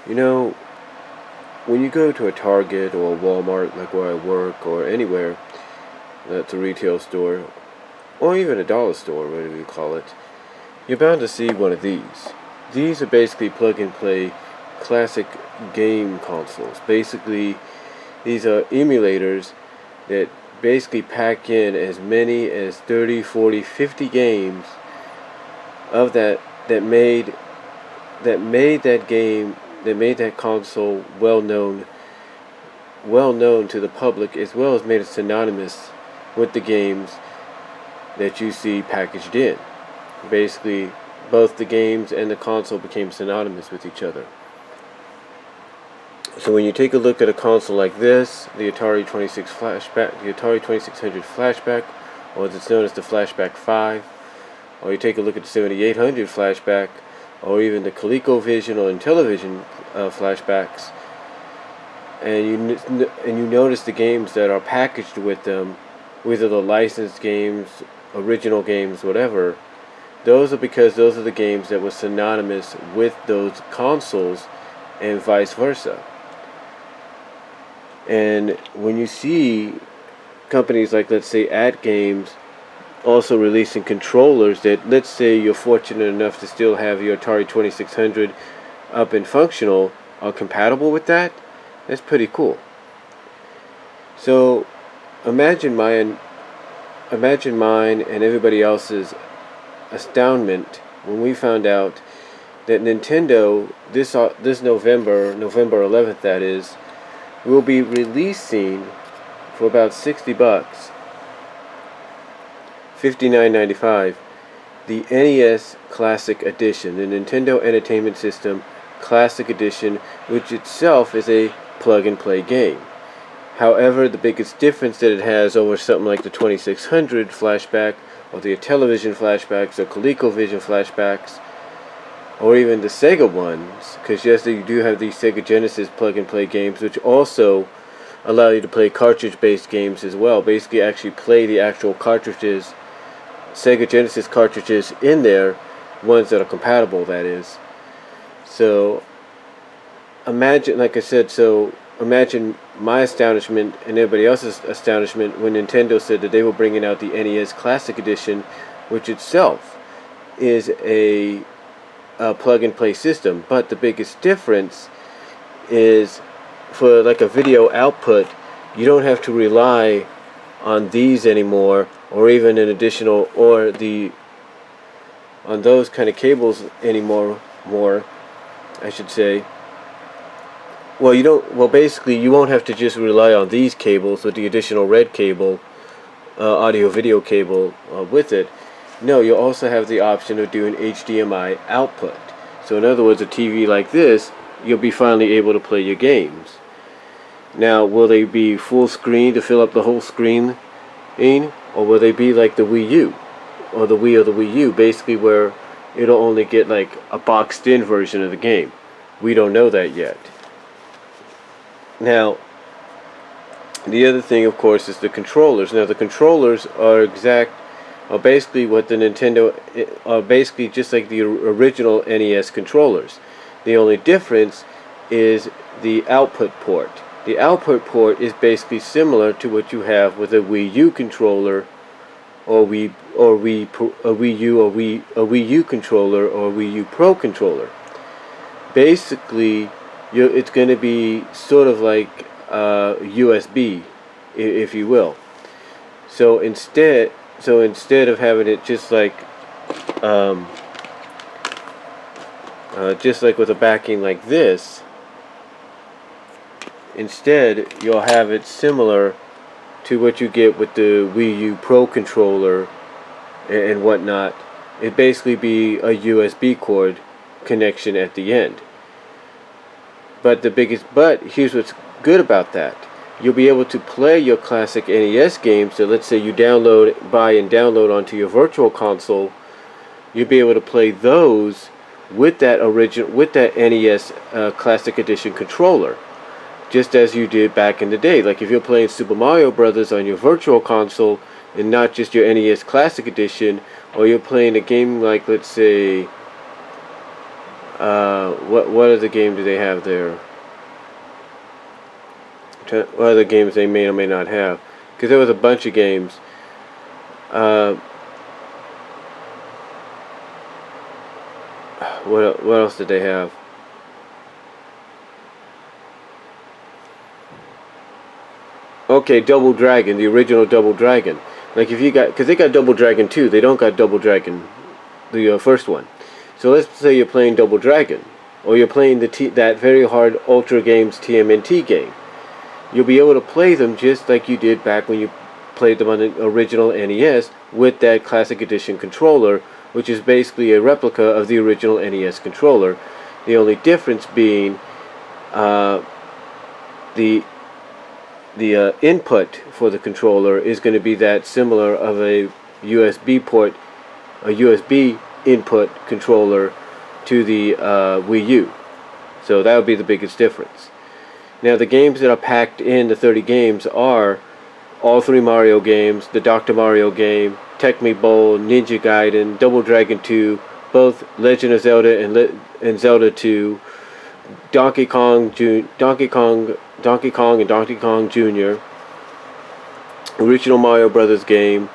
You know, when you go to a Target or a Walmart, like where I work, or anywhere that's a retail store, or even a dollar store, whatever you call it, you're bound to see one of these. These are basically plug-and-play classic game consoles. Basically, these are emulators that basically pack in as many as 30, 40, 50 games of that made that console well known to the public, as well as made it synonymous with the games that you see packaged in. Basically, both the games and the console became synonymous with each other. So when you take a look at a console like this, the Atari 2600 Flashback, or as it's known as the Flashback 5, or you take a look at the 7800 Flashback, or even the ColecoVision or Intellivision flashbacks, and you notice the games that are packaged with them, whether the licensed games, original games, whatever, those are because those are the games that were synonymous with those consoles, and vice versa. And when you see companies like, let's say, AtGames also releasing controllers that, let's say you're fortunate enough to still have your Atari 2600 up and functional, are compatible with that, that's pretty cool. So imagine mine and everybody else's astoundment when we found out that Nintendo this November 11th, that is, will be releasing for about $60, $59.95, the NES Classic Edition, the Nintendo Entertainment System Classic Edition, which itself is a plug-and-play game. However, the biggest difference that it has over something like the 2600 Flashback, or the Intellivision Flashbacks, or ColecoVision Flashbacks, or even the Sega ones, because yes, you do have these Sega Genesis plug-and-play games, which also allow you to play cartridge-based games as well. Basically, actually play the actual cartridges, Sega Genesis cartridges in there, ones that are compatible, that is. So imagine, like I said, imagine my astonishment and everybody else's astonishment when Nintendo said that they were bringing out the NES Classic Edition, which itself is a plug-and-play system. But the biggest difference is, for like a video output, you don't have to rely on these anymore, or even an additional, on those kind of cables anymore. I should say. Well, basically, you won't have to just rely on these cables with the additional red cable, audio-video cable with it. No, you'll also have the option of doing HDMI output. So in other words, a TV like this, you'll be finally able to play your games. Now, will they be full screen to fill up the whole screen, or will they be like the Wii U, or the Wii U, basically where it'll only get like a boxed-in version of the game? We don't know that yet. Now, the other thing, of course, is the controllers. Now, the controllers are basically what the Nintendo, are basically just like the original NES controllers. The only difference is the output port. The output port is basically similar to what you have with a Wii U controller, or Wii U controller, or Wii U Pro controller. Basically, it's going to be sort of like USB, if you will. So instead of having it just like with a backing like this, instead you'll have it similar to what you get with the Wii U Pro controller and whatnot. It'd basically be a USB cord connection at the end. But here's what's good about that. You'll be able to play your classic NES games. So let's say you buy and download onto your virtual console. You'll be able to play those with that NES Classic Edition controller, just as you did back in the day. Like if you're playing Super Mario Brothers on your virtual console and not just your NES Classic Edition, or you're playing a game like, let's say, what other game do they have there? What other games they may or may not have? Because there was a bunch of games. What else did they have? Okay, Double Dragon, the original Double Dragon. Like if you got, because they got Double Dragon 2, they don't got Double Dragon, the first one. So let's say you're playing Double Dragon, or you're playing that very hard Ultra Games TMNT game. You'll be able to play them just like you did back when you played them on the original NES with that Classic Edition controller, which is basically a replica of the original NES controller. The only difference being the input for the controller is going to be that similar of a USB port, a USB input controller to the Wii U. So that would be the biggest difference. Now the games that are packed in the 30 games are all 3 Mario games, the Dr. Mario game, Tecmo Bowl, Ninja Gaiden, Double Dragon 2, both Legend of Zelda and Zelda 2, Donkey Kong and Donkey Kong Jr., original Mario Brothers game,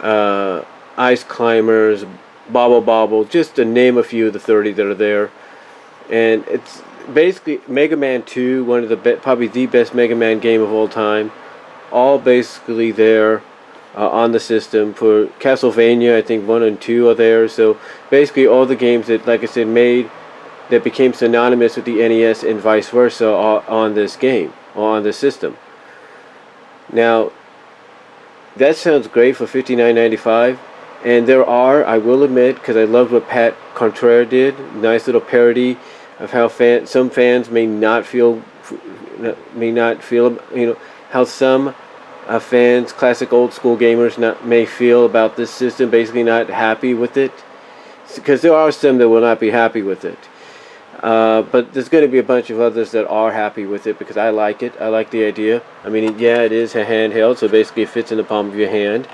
Ice Climbers, Bobble Bobble, just to name a few of the 30 that are there. And it's basically Mega Man 2, one of the probably the best Mega Man game of all time. All basically there on the system. For Castlevania, I think 1 and 2 are there. So basically all the games that, like I said, that became synonymous with the NES and vice versa are on this game, or on this system. Now, that sounds great for $59.95. And there are, I will admit, because I loved what Pat Contreras did, nice little parody of how some fans may not feel, how some fans, classic old school gamers, may feel about this system, basically not happy with it. Because there are some that will not be happy with it. But there's going to be a bunch of others that are happy with it because I like it. I like the idea. I mean, yeah, it is a handheld, so basically it fits in the palm of your hand.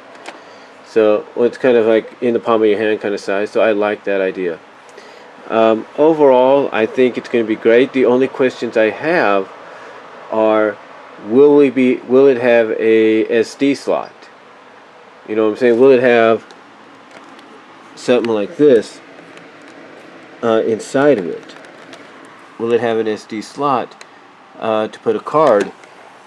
So it's kind of like in the palm of your hand kind of size. So I like that idea. Overall, I think it's going to be great. The only questions I have are, will it have a SD slot? You know what I'm saying? Will it have something like this inside of it? Will it have an SD slot to put a card?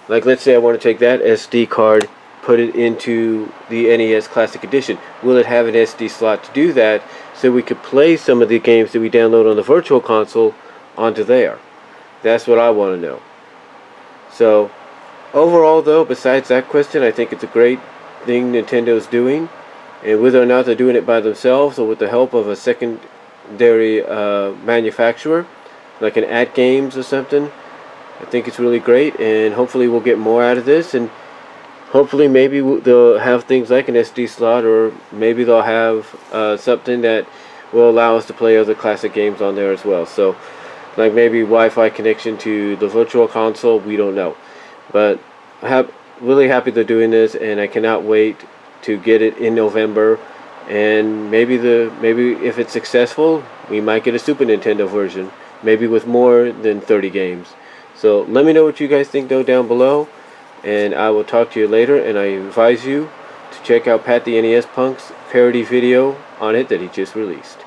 Like, let's say I want to take that SD card, put it into the NES Classic Edition. Will it have an SD slot to do that, so we could play some of the games that we download on the Virtual Console onto there? That's what I want to know. So, overall though, besides that question, I think it's a great thing Nintendo's doing. And whether or not they're doing it by themselves or with the help of a secondary manufacturer, like an At Games or something, I think it's really great. And hopefully we'll get more out of this. And hopefully maybe they'll have things like an SD slot, or maybe they'll have something that will allow us to play other classic games on there as well. So, like maybe Wi-Fi connection to the Virtual Console, we don't know. But I'm really happy they're doing this, and I cannot wait to get it in November. And maybe if it's successful, we might get a Super Nintendo version, maybe with more than 30 games. So let me know what you guys think though down below, and I will talk to you later. And I advise you to check out Pat the NES Punk's parody video on it that he just released.